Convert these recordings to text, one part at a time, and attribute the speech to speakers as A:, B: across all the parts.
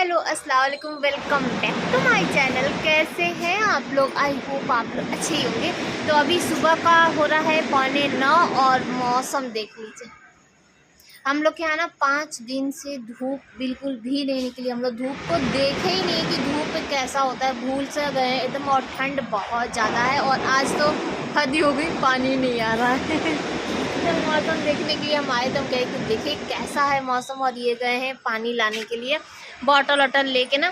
A: Hello अस्सलाम वालेकुम, welcome back to my channel. कैसे हैं आप लोग? आई होप आप लोग अच्छे ही होंगे। तो अभी सुबह का हो रहा है 8:45 और मौसम देख लीजिए। हम लोग के यहाँ ना 5 दिन से धूप बिल्कुल भी नहीं निकली। हम लोग धूप को देखे ही नहीं कि धूप कैसा होता है, भूल से गए हैं एकदम। और ठंड बहुत ज़्यादा है और आज तो हद ही हो गई, पानी नहीं आ रहा है। तो मौसम देखने के लिए हम आए तो हम कहे कि देखिए कैसा है मौसम। और ये गए हैं पानी लाने के लिए, बॉटल वॉटल लेके ना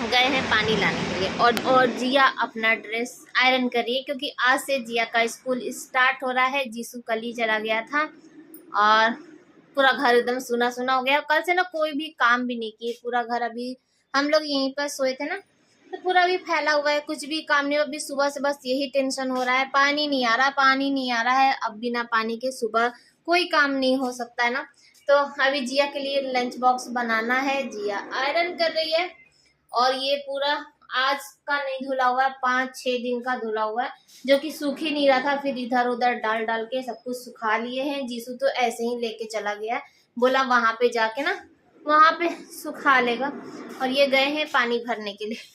A: गए हैं पानी लाने के लिए। और जिया अपना ड्रेस आयरन कर रही है क्योंकि आज से जिया का स्कूल स्टार्ट हो रहा है। जीसू कल ही चला गया था और पूरा घर एकदम सुना सुना हो गया। कल से ना कोई भी काम भी नहीं किए, पूरा घर अभी हम लोग यहीं पर सोए थे ना, तो पूरा भी फैला हुआ है, कुछ भी काम नहीं। अभी सुबह से बस यही टेंशन हो रहा है, पानी नहीं आ रहा, पानी नहीं आ रहा है। अब बिना पानी के सुबह कोई काम नहीं हो सकता है ना। तो अभी जिया के लिए लंच बॉक्स बनाना है, जिया आयरन कर रही है। और ये पूरा आज का नहीं धुला हुआ है, 5-6 दिन का धुला हुआ है, जो कि सूख ही नहीं रहा था। फिर इधर उधर डाल डाल के सब कुछ सुखा लिए हैं। जीसू तो ऐसे ही लेके चला गया, बोला वहां पे जाके ना वहां पे सुखा लेगा। और ये गए हैं पानी भरने के लिए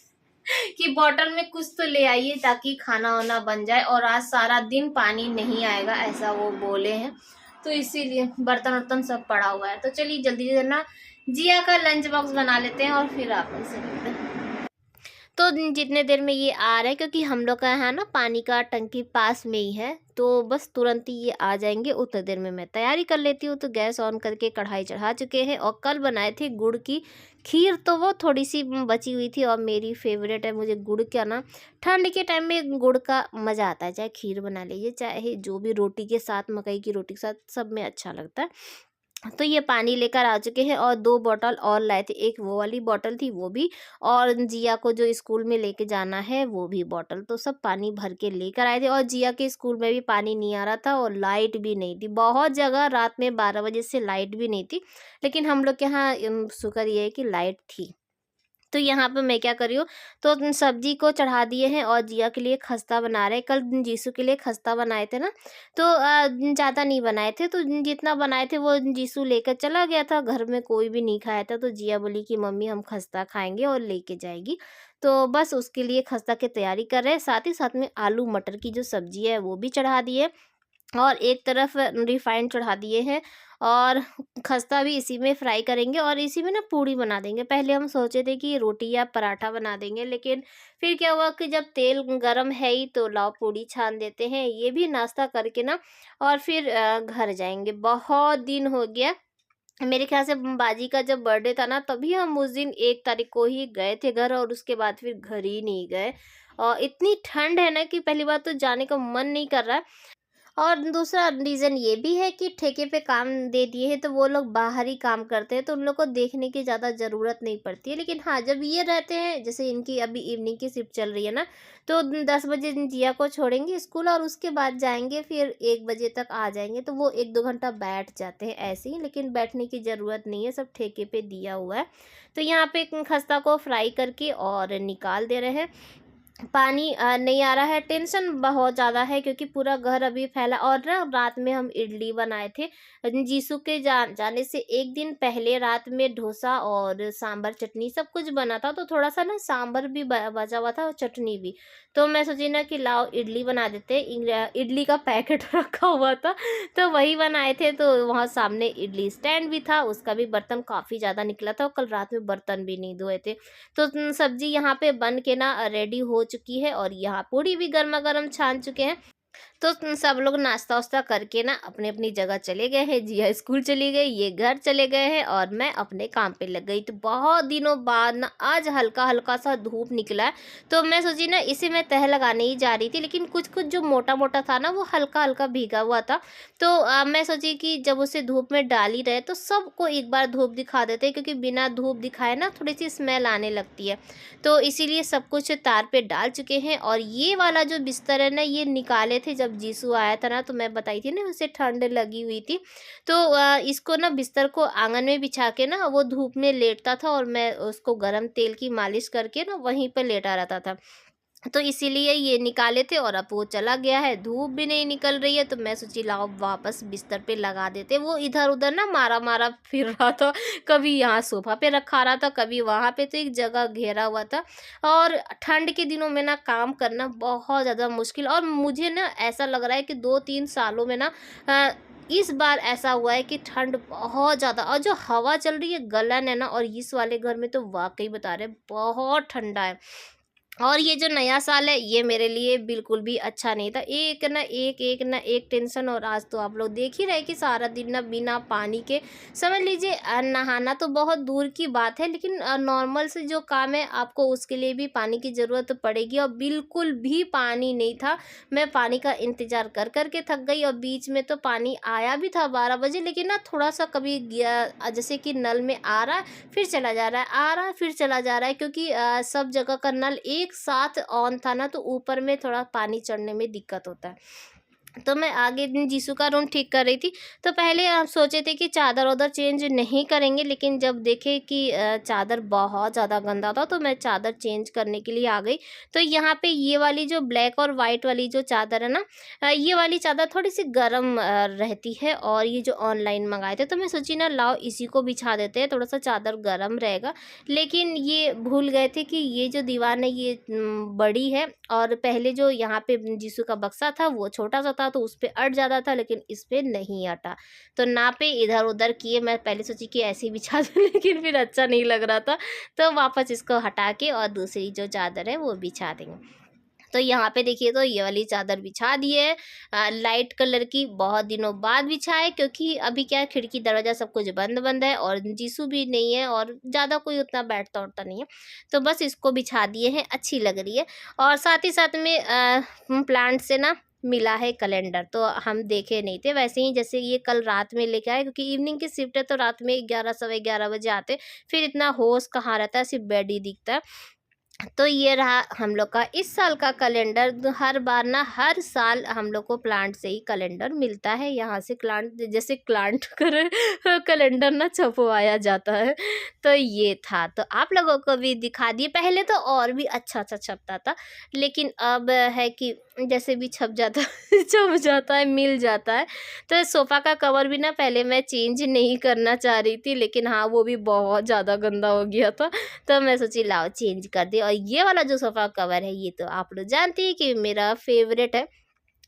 A: कि बॉटल में कुछ तो ले आइए ताकि खाना वाना बन जाए। और आज सारा दिन पानी नहीं आएगा ऐसा वो बोले हैं, तो इसीलिए बर्तन वर्तन सब पड़ा हुआ है। तो चलिए जल्दी जल्दी ना जिया का लंच बॉक्स बना लेते हैं और फिर आप से मिलते हैं। तो जितने देर में ये आ रहा है, क्योंकि हम लोग का यहाँ ना पानी का टंकी पास में ही है, तो बस तुरंत ही ये आ जाएंगे। उतने देर में मैं तैयारी कर लेती हूँ। तो गैस ऑन करके कढ़ाई चढ़ा चुके हैं। और कल बनाए थे गुड़ की खीर, तो वो थोड़ी सी बची हुई थी और मेरी फेवरेट है। मुझे गुड़ का ना ठंड के टाइम में गुड़ का मज़ा आता है, चाहे खीर बना लीजिए चाहे जो भी, रोटी के साथ, मकई की रोटी के साथ, सब में अच्छा लगता है। तो ये पानी लेकर आ चुके हैं और 2 बॉटल और लाए थे। एक वो वाली बॉटल थी वो भी, और जिया को जो स्कूल में लेके जाना है वो भी बॉटल। तो सब पानी भर के लेकर आए थे। और जिया के स्कूल में भी पानी नहीं आ रहा था और लाइट भी नहीं थी। बहुत जगह रात में 12 बजे से लाइट भी नहीं थी, लेकिन हम लोग के यहाँ शुक्र ये है कि लाइट थी। तो यहाँ पे मैं क्या कर रही हूँ, तो सब्जी को चढ़ा दिए हैं और जिया के लिए खस्ता बना रहे हैं। कल जीसू के लिए खस्ता बनाए थे ना, तो ज़्यादा नहीं बनाए थे। तो जितना बनाए थे वो जीसू लेकर चला गया था, घर में कोई भी नहीं खाया था। तो जिया बोली कि मम्मी हम खस्ता खाएंगे और लेके जाएगी। तो बस उसके लिए खस्ता की तैयारी कर रहे हैं। साथ ही साथ में आलू मटर की जो सब्जी है वो भी चढ़ा दिए और एक तरफ रिफाइंड चढ़ा दिए हैं। और खस्ता भी इसी में फ्राई करेंगे और इसी में ना पूड़ी बना देंगे। पहले हम सोचे थे कि रोटी या पराठा बना देंगे, लेकिन फिर क्या हुआ कि जब तेल गरम है ही तो लाओ पूड़ी छान देते हैं। ये भी नाश्ता करके ना और फिर घर जाएंगे। बहुत दिन हो गया, मेरे ख्याल से बाजी का जब बर्थडे था ना तभी हम उस दिन 1 तारीख को ही गए थे घर, और उसके बाद फिर घर ही नहीं गए। और इतनी ठंड है ना कि पहली बात तो जाने का मन नहीं कर रहा है। और दूसरा रीज़न ये भी है कि ठेके पे काम दे दिए हैं तो वो लोग बाहर ही काम करते हैं, तो उन लोग को देखने की ज़्यादा ज़रूरत नहीं पड़ती है। लेकिन हाँ, जब ये रहते हैं, जैसे इनकी अभी इवनिंग की शिफ्ट चल रही है ना, तो 10 बजे जिया को छोड़ेंगे स्कूल और उसके बाद जाएंगे, फिर 1 बजे तक आ जाएंगे। तो वो 1-2 घंटा बैठ जाते हैं ऐसे ही, लेकिन बैठने की ज़रूरत नहीं है, सब ठेके पे दिया हुआ है। तो यहाँ पे खस्ता को फ्राई करके और निकाल दे रहे हैं। पानी नहीं आ रहा है, टेंशन बहुत ज़्यादा है क्योंकि पूरा घर अभी फैला। और ना रात में हम इडली बनाए थे। जीसू के जाने से एक दिन पहले रात में डोसा और सांभर चटनी सब कुछ बना था, तो थोड़ा सा ना सांभर भी बचा हुआ था और चटनी भी। तो मैं सोची ना कि लाओ इडली बना देते। इडली का पैकेट रखा हुआ था तो वही बनाए थे। तो वहाँ सामने इडली स्टैंड भी था, उसका भी बर्तन काफ़ी ज़्यादा निकला था और कल रात में बर्तन भी नहीं धोए थे। तो सब्जी यहाँ पे बन के ना रेडी हो चुकी है और यहाँ पूड़ी भी गर्मा गर्म छान चुके हैं। तो सब लोग नाश्ता वास्ता करके ना अपनी अपनी जगह चले गए हैं। जिया स्कूल चली गई, ये घर चले गए हैं और मैं अपने काम पे लग गई। तो बहुत दिनों बाद ना आज हल्का हल्का सा धूप निकला है, तो मैं सोची ना इसे मैं तह लगाने ही जा रही थी, लेकिन कुछ कुछ जो मोटा मोटा था ना वो हल्का हल्का भीगा हुआ था। तो मैं सोची कि जब उसे धूप में डाल ही रहे तो सबको एक बार धूप दिखा देते हैं, क्योंकि बिना धूप दिखाए ना थोड़ी सी स्मेल आने लगती है। तो इसीलिए सब कुछ तार पे डाल चुके हैं। और ये वाला जो बिस्तर है ना, ये निकाले थे जब जीसू आया था ना, तो मैं बताई थी ना उसे ठंड लगी हुई थी। तो इसको ना बिस्तर को आंगन में बिछा के ना वो धूप में लेटता था और मैं उसको गरम तेल की मालिश करके ना वहीं पर लेटा रहता था। तो इसीलिए ये निकाले थे और अब वो चला गया है, धूप भी नहीं निकल रही है, तो मैं सोची लाओ वापस बिस्तर पे लगा देते। वो इधर उधर ना मारा मारा फिर रहा था, कभी यहाँ सोफा पे रखा रहा था, कभी वहाँ पे, तो एक जगह घेरा हुआ था। और ठंड के दिनों में ना काम करना बहुत ज़्यादा मुश्किल, और मुझे ना ऐसा लग रहा है कि 2-3 सालों में ना इस बार ऐसा हुआ है कि ठंड बहुत ज़्यादा, और जो हवा चल रही है गलन है ना, और इस वाले घर में तो वाकई बता रहे बहुत ठंडा है। और ये जो नया साल है ये मेरे लिए बिल्कुल भी अच्छा नहीं था। एक ना एक टेंशन, और आज तो आप लोग देख ही रहे कि सारा दिन ना बिना पानी के, समझ लीजिए नहाना तो बहुत दूर की बात है, लेकिन नॉर्मल से जो काम है आपको उसके लिए भी पानी की ज़रूरत पड़ेगी, और बिल्कुल भी पानी नहीं था। मैं पानी का इंतज़ार कर कर के थक गई, और बीच में तो पानी आया भी था 12 बजे, लेकिन ना थोड़ा सा कभी जैसे कि नल में आ रहा है फिर चला जा रहा है, आ रहा है फिर चला जा रहा है, क्योंकि सब जगह का नल एक साथ ऑन था ना, तो ऊपर में थोड़ा पानी चढ़ने में दिक्कत होता है। तो मैं आगे दिन जीसू का रूम ठीक कर रही थी, तो पहले हम सोचे थे कि चादर उधर चेंज नहीं करेंगे, लेकिन जब देखे कि चादर बहुत ज़्यादा गंदा था, तो मैं चादर चेंज करने के लिए आ गई। तो यहाँ पे ये वाली जो ब्लैक और वाइट वाली जो चादर है ना, ये वाली चादर थोड़ी सी गर्म रहती है, और ये जो ऑनलाइन मंगाए थे, तो मैं सोची ना लाओ इसी को बिछा देते हैं, थोड़ा सा चादर गर्म रहेगा। लेकिन ये भूल गए थे कि ये जो दीवार है ये बड़ी है, और पहले जो यहाँ पे जीसू का बक्सा था वो छोटा सा था, तो उस पे अट जाता था, लेकिन इस पे नहीं अटा। तो नापे इधर उधर किए, मैं पहले सोची कि ऐसे ही बिछा दूं लेकिन फिर अच्छा नहीं लग रहा था, तो वापस इसको हटा के और दूसरी जो चादर है वो बिछा देंगे। तो यहाँ पे देखिए, तो ये वाली चादर बिछा दी है, लाइट कलर की, बहुत दिनों बाद बिछाए, क्योंकि अभी क्या है खिड़की दरवाज़ा सब कुछ बंद बंद है, और जीसू भी नहीं है, और ज़्यादा कोई उतना बैठता उठता नहीं है, तो बस इसको बिछा दिए हैं, अच्छी लग रही है। और साथ ही साथ में प्लांट से ना मिला है कैलेंडर, तो हम देखे नहीं थे, वैसे ही जैसे ये कल रात में लेके आए, क्योंकि इवनिंग की शिफ्ट है, तो रात में 11 सवा 11 बजे आते, फिर इतना होश कहाँ रहता है, सिर्फ बेड ही दिखता है। तो ये रहा हम लोग का इस साल का कैलेंडर। हर बार ना हर साल हम लोग को प्लांट से ही कैलेंडर मिलता है, यहाँ से प्लांट जैसे प्लांट कर कैलेंडर ना छपवाया जाता है। तो ये था, तो आप लोगों को भी दिखा दिए। पहले तो और भी अच्छा अच्छा छपता था, लेकिन अब है कि जैसे भी छप जाता छप जाता है, मिल जाता है। तो सोफ़ा का कवर भी ना पहले मैं चेंज नहीं करना चाह रही थी, लेकिन हाँ वो भी बहुत ज़्यादा गंदा हो गया था, तो मैं सोची लाओ चेंज कर दे। और ये वाला जो सोफ़ा कवर है ये तो आप लोग जानते हैं कि मेरा फेवरेट है,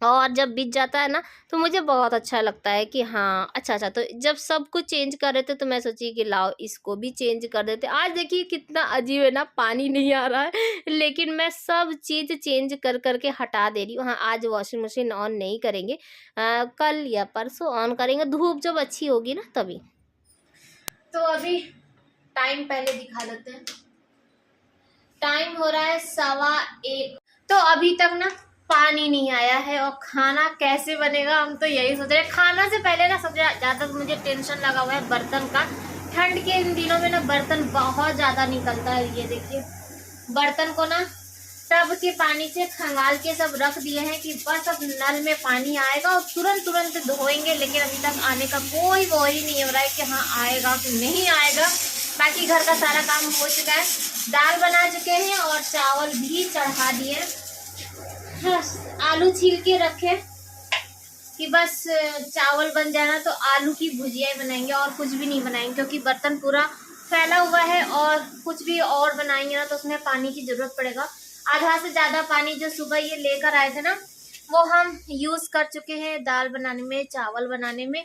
A: और जब बीत जाता है ना तो मुझे बहुत अच्छा लगता है कि हाँ अच्छा, तो जब सब कुछ चेंज कर रहे थे तो मैं सोची कि लाओ इसको भी चेंज कर देते। आज देखिए कितना अजीब है ना, पानी नहीं आ रहा है, लेकिन मैं सब चीज़ चेंज कर करके हटा दे रही हूँ। हाँ, आज वॉशिंग मशीन ऑन नहीं करेंगे, कल या परसों ऑन करेंगे, धूप जब अच्छी होगी ना तभी। तो अभी टाइम पहले दिखा देते हैं, टाइम हो रहा है 1:15। तो अभी तक ना पानी नहीं आया है, और खाना कैसे बनेगा हम तो यही सोच रहे हैं। खाना से पहले ना सबसे ज़्यादा मुझे टेंशन लगा हुआ है बर्तन का। ठंड के इन दिनों में ना बर्तन बहुत ज़्यादा निकलता है। ये देखिए बर्तन को ना टब के पानी से खंगाल के सब रख दिए हैं कि बस अब नल में पानी आएगा और तुरंत तुरंत धोएंगे, लेकिन अभी तक आने का कोई वो ही नहीं हो रहा है कि हाँ आएगा कि नहीं आएगा। बाकी घर का सारा काम हो चुका है, दाल बना चुके हैं और चावल भी चढ़ा दिए। आलू छील के रखे कि बस चावल बन जाना तो आलू की भुजिया बनाएंगे, और कुछ भी नहीं बनाएंगे, क्योंकि बर्तन पूरा फैला हुआ है, और कुछ भी और बनाएंगे ना तो उसमें पानी की ज़रूरत पड़ेगा। आधा से ज़्यादा पानी जो सुबह ये लेकर आए थे ना वो हम यूज़ कर चुके हैं दाल बनाने में, चावल बनाने में,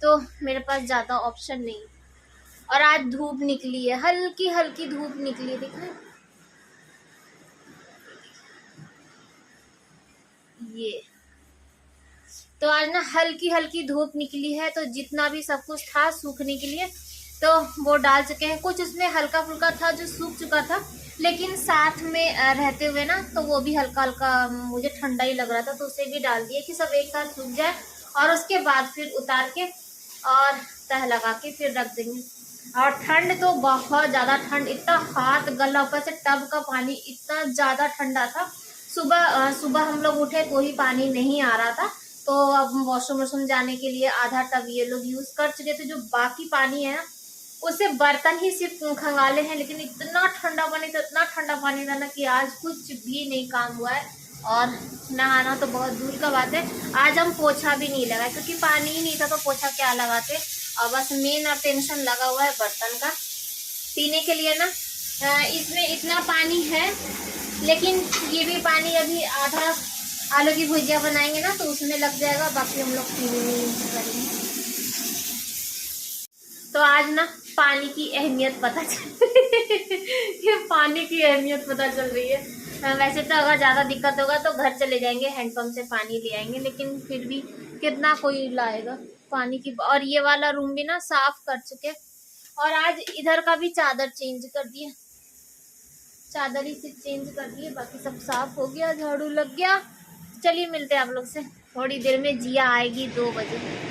A: तो मेरे पास ज़्यादा ऑप्शन नहीं। और आज धूप निकली है, हल्की हल्की धूप निकली है, देखा ये। तो आज ना हल्की हल्की धूप निकली है, तो जितना भी सब कुछ था सूखने के लिए तो वो डाल चुके हैं। कुछ उसमें हल्का फुल्का था जो सूख चुका था, लेकिन साथ में रहते हुए ना तो वो भी हल्का हल्का मुझे ठंडा ही लग रहा था, तो उसे भी डाल दिए कि सब एक साथ सूख जाए, और उसके बाद फिर उतार के और तह लगा के फिर रख देंगे। और ठंड तो बहुत ज़्यादा ठंड, इतना हाथ गला, ऊपर से टब का पानी इतना ज़्यादा ठंडा था। सुबह हम लोग उठे तो ही पानी नहीं आ रहा था, तो अब वॉशरूम जाने के लिए आधा टब ये लोग यूज़ कर चुके थे। जो बाकी पानी है ना उससे बर्तन ही सिर्फ खंगाले हैं, लेकिन इतना ठंडा पानी था, इतना ठंडा पानी था ना कि आज कुछ भी नहीं काम हुआ है। और नहाना तो बहुत दूर का बात है। आज हम पोछा भी नहीं लगाए क्योंकि पानी ही नहीं था, तो पोछा क्या लगाते। और बस मेन अब टेंशन लगा हुआ है बर्तन का। पीने के लिए ना इसमें इतना पानी है, लेकिन ये भी पानी अभी आधा आलू की भुजिया बनाएंगे ना तो उसमें लग जाएगा, बाकी हम लोग पीने नहीं करेंगे। तो आज ना पानी की अहमियत पता चल ये पानी की अहमियत पता चल रही है। वैसे तो अगर ज़्यादा दिक्कत होगा तो घर चले जाएंगे, हैंडपम्प से पानी ले आएंगे, लेकिन फिर भी कितना कोई लाएगा पानी की। और ये वाला रूम भी ना साफ कर चुके, और आज इधर का भी चादर चेंज कर दिया, चादर ही सिर्फ चेंज कर दिए, बाकी सब साफ हो गया, झाड़ू लग गया। चलिए मिलते हैं आप लोग से थोड़ी देर में। जिया आएगी 2 बजे।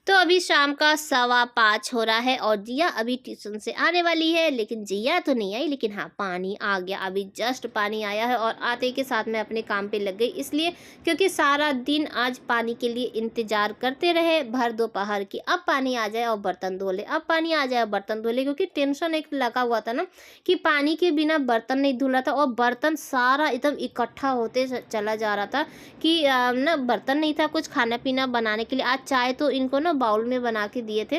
A: तो अभी शाम का 5:15 हो रहा है और जिया अभी ट्यूशन से आने वाली है, लेकिन जिया तो नहीं आई, लेकिन हाँ पानी आ गया। अभी जस्ट पानी आया है और आते के साथ मैं अपने काम पे लग गई, इसलिए क्योंकि सारा दिन आज पानी के लिए इंतजार करते रहे भर दोपहर की। अब पानी आ जाए और बर्तन धो ले, अब पानी आ जाए और बर्तन धो ले, क्योंकि टेंशन एक लगा हुआ था ना कि पानी के बिना बर्तन नहीं धुल रहा था, और बर्तन सारा एकदम इकट्ठा होते चला जा रहा था कि ना बर्तन नहीं था कुछ खाना पीना बनाने के लिए। आज चाय तो इनको ना बाउल में बना के दिए थे,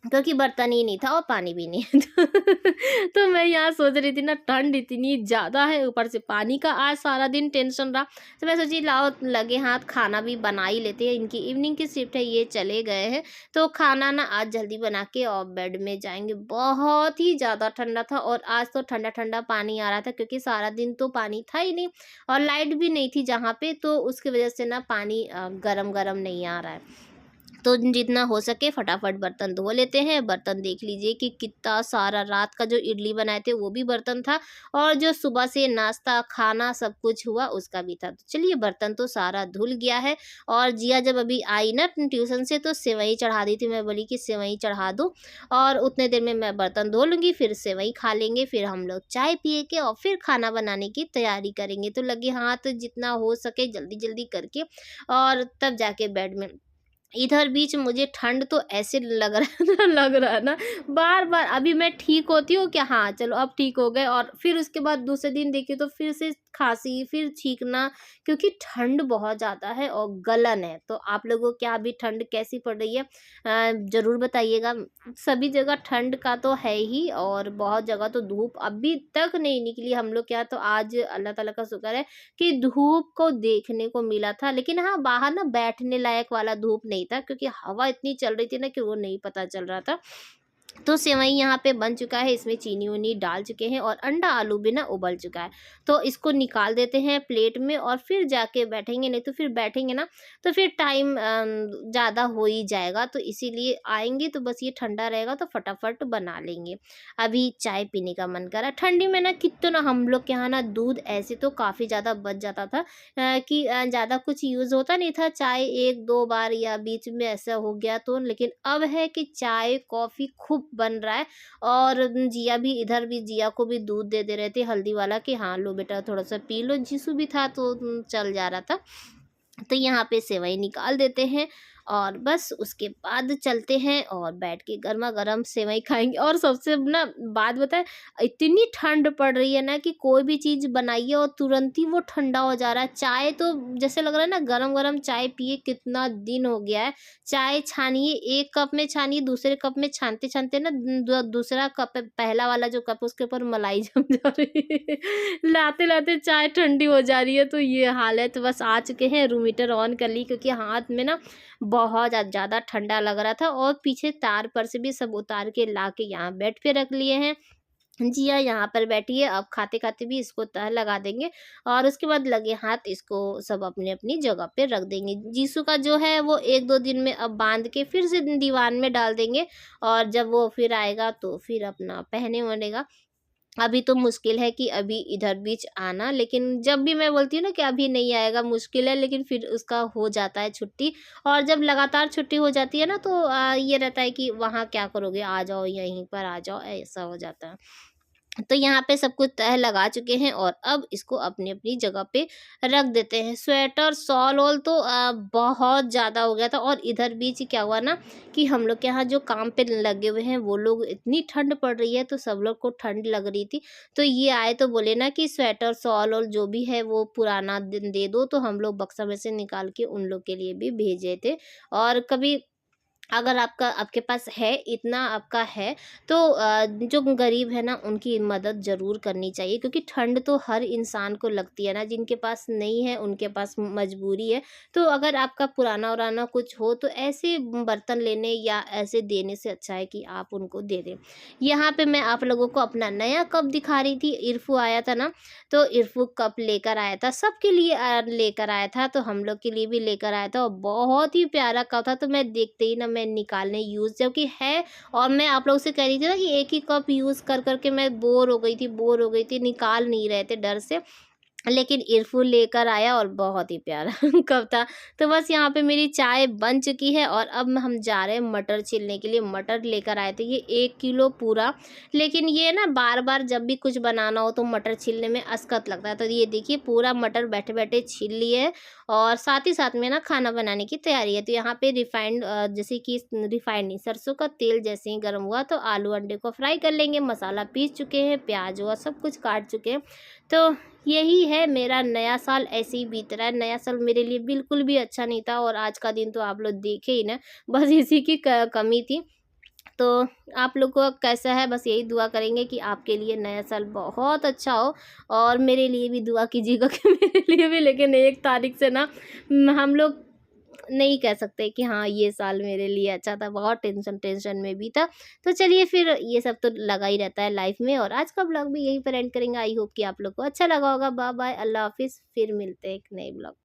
A: क्योंकि बर्तन ही नहीं था और पानी भी नहीं है। तो मैं यहाँ सोच रही थी ना, ठंड इतनी ज़्यादा है, ऊपर से पानी का आज सारा दिन टेंशन रहा, तो मैं सोची लाओ लगे हाथ खाना भी बना ही लेते हैं। इनकी इवनिंग की शिफ्ट है, ये चले गए हैं, तो खाना ना आज जल्दी बना के और बेड में जाएंगे। बहुत ही ज़्यादा ठंडा था, और आज तो ठंडा ठंडा पानी आ रहा था, क्योंकि सारा दिन तो पानी था ही नहीं और लाइट भी नहीं थी जहाँ पे, तो उसकी वजह से ना पानी गरम गरम नहीं आ रहा है। तो जितना हो सके फटाफट बर्तन धो लेते हैं। बर्तन देख लीजिए कि कितना सारा, रात का जो इडली बनाए थे वो भी बर्तन था, और जो सुबह से नाश्ता खाना सब कुछ हुआ उसका भी था। तो चलिए बर्तन तो सारा धुल गया है। और जिया जब अभी आई ना ट्यूशन से तो सेवई चढ़ा दी थी, मैं बोली कि सेवई चढ़ा दो और उतने देर में मैं बर्तन धो लूँगी, फिर सेवई खा लेंगे, फिर हम लोग चाय पिए के और फिर खाना बनाने की तैयारी करेंगे। तो लगे हाथ जितना हो सके जल्दी जल्दी करके, और तब जाके बेड में। इधर बीच मुझे ठंड तो ऐसे लग रहा है ना, लग रहा है ना बार बार। अभी मैं ठीक होती हूँ क्या, हाँ चलो अब ठीक हो गए, और फिर उसके बाद दूसरे दिन देखिए तो फिर से खांसी, फिर छींकना, क्योंकि ठंड बहुत ज़्यादा है और गलन है। तो आप लोगों को क्या अभी ठंड कैसी पड़ रही है ज़रूर बताइएगा। सभी जगह ठंड का तो है ही, और बहुत जगह तो धूप अभी तक नहीं निकली हम लोग क्या, तो आज अल्लाह ताला का शुक्र है कि धूप को देखने को मिला था। लेकिन हाँ बाहर ना बैठने लायक वाला धूप नहीं था, क्योंकि हवा इतनी चल रही थी ना कि वो नहीं पता चल रहा था। तो सेवई यहाँ पे बन चुका है, इसमें चीनी उनी डाल चुके हैं और अंडा आलू भी ना उबल चुका है। तो इसको निकाल देते हैं प्लेट में और फिर जाके बैठेंगे, नहीं तो फिर बैठेंगे ना तो फिर टाइम ज़्यादा हो ही जाएगा। तो इसीलिए आएंगे तो बस ये ठंडा रहेगा तो फटाफट बना लेंगे। अभी चाय पीने का मन कर रहा है ठंडी में ना। कितना ना हम लोग के यहाँ ना दूध ऐसे तो काफ़ी ज़्यादा बच जाता था कि ज़्यादा कुछ यूज़ होता नहीं था, चाय 1-2 बार या बीच में ऐसा हो गया तो। लेकिन अब है कि चाय कॉफ़ी खूब बन रहा है, और जिया भी इधर भी, जिया को भी दूध दे रहे थे हल्दी वाला कि हाँ लो बेटा थोड़ा सा पी लो। जीसू भी था तो चल जा रहा था। तो यहाँ पे सेवई निकाल देते हैं और बस उसके बाद चलते हैं और बैठ के गर्मा गर्म सेवई खाएंगे। और सबसे ना बात बताए, इतनी ठंड पड़ रही है ना कि कोई भी चीज़ बनाइए और तुरंत ही वो ठंडा हो जा रहा है। चाय तो जैसे लग रहा है ना गरम गरम चाय पिए कितना दिन हो गया है। चाय छानिए, एक कप में छानिए, दूसरे कप में छानते छानते ना दूसरा कप, पहला वाला जो कप उसके ऊपर मलाई जम जा रही है। लाते लाते चाय ठंडी हो जा रही है। तो ये हाल है। तो बस आ चुके हैं, रूम हीटर ऑन कर ली क्योंकि हाथ में ना बहुत ज़्यादा ठंडा लग रहा था, और पीछे तार पर से भी सब उतार के ला के यहाँ बेड पे रख लिए हैं। जिया यहाँ पर बैठी है, अब खाते खाते भी इसको तह लगा देंगे और उसके बाद लगे हाथ इसको सब अपनी अपनी जगह पे रख देंगे। जीसू का जो है वो 1-2 दिन में अब बांध के फिर से दीवान में डाल देंगे, और जब वो फिर आएगा तो फिर अपना पहने वनेगा। अभी तो मुश्किल है कि अभी इधर बीच आना, लेकिन जब भी मैं बोलती हूँ ना कि अभी नहीं आएगा, मुश्किल है, लेकिन फिर उसका हो जाता है छुट्टी। और जब लगातार छुट्टी हो जाती है ना तो ये रहता है कि वहाँ क्या करोगे, आ जाओ यहीं पर आ जाओ, ऐसा हो जाता है। तो यहाँ पे सब कुछ तह लगा चुके हैं और अब इसको अपनी अपनी जगह पे रख देते हैं। स्वेटर शॉल ऑल तो बहुत ज़्यादा हो गया था। और इधर बीच क्या हुआ ना कि हम लोग के यहाँ जो काम पे लगे हुए हैं वो लोग, इतनी ठंड पड़ रही है तो सब लोग को ठंड लग रही थी। तो ये आए तो बोले ना कि स्वेटर शॉल और जो भी है वो पुराना दिन दे दो, तो हम लोग बक्सा में से निकाल के उन लोग के लिए भी भेजे थे। और कभी अगर आपके पास है, इतना आपका है, तो जो गरीब है ना उनकी मदद ज़रूर करनी चाहिए, क्योंकि ठंड तो हर इंसान को लगती है ना। जिनके पास नहीं है उनके पास मजबूरी है। तो अगर आपका पुराना-वुराना कुछ हो तो ऐसे बर्तन लेने या ऐसे देने से अच्छा है कि आप उनको दे दें। यहाँ पे मैं आप लोगों को अपना नया कप दिखा रही थी। इरफू आया था ना, तो इरफू कप लेकर आया था, सबके लिए लेकर आया था, तो हम लोग के लिए भी लेकर आया था और बहुत ही प्यारा कप था। तो मैं देखते ही ना मैं निकालने यूज़, जबकि है, और मैं आप लोगों से कह रही थी ना कि एक ही कप यूज़ कर कर के मैं बोर हो गई थी, निकाल नहीं रहे थे डर से। लेकिन ईयरफ़ोन लेकर आया और बहुत ही प्यारा कप था। तो बस यहाँ पे मेरी चाय बन चुकी है और अब हम जा रहे हैं मटर छीलने के लिए। मटर लेकर आए थे ये 1 किलो पूरा। लेकिन ये ना बार-बार जब भी कुछ बनाना हो तो मटर छीलने में असकत लगता है। तो ये देखिए पूरा मटर बैठे-बैठे छील लिए है और साथ ही साथ में ना खाना बनाने की तैयारी है। तो यहाँ पे रिफाइंड जैसे कि रिफाइंड नहीं, सरसों का तेल जैसे ही गर्म हुआ तो आलू अंडे को फ्राई कर लेंगे। मसाला पीस चुके हैं, प्याज़ हुआ सब कुछ काट चुके हैं। तो यही है, मेरा नया साल ऐसे ही बीत रहा है। नया साल मेरे लिए बिल्कुल भी अच्छा नहीं था और आज का दिन तो आप लोग देखे ही ना, बस इसी की कमी थी। तो आप लोग को कैसा है, बस यही दुआ करेंगे कि आपके लिए नया साल बहुत अच्छा हो और मेरे लिए भी दुआ कीजिएगा कि मेरे लिए भी। लेकिन 1 तारीख से ना हम लोग नहीं कह सकते कि हाँ ये साल मेरे लिए अच्छा था, बहुत टेंशन टेंशन में भी था। तो चलिए फिर, ये सब तो लगा ही रहता है लाइफ में और आज का ब्लॉग भी यहीं पर एंड करेंगे। आई होप कि आप लोग को अच्छा लगा होगा। बाय बाय, अल्लाह हाफिज़, फिर मिलते हैं एक नए ब्लॉग।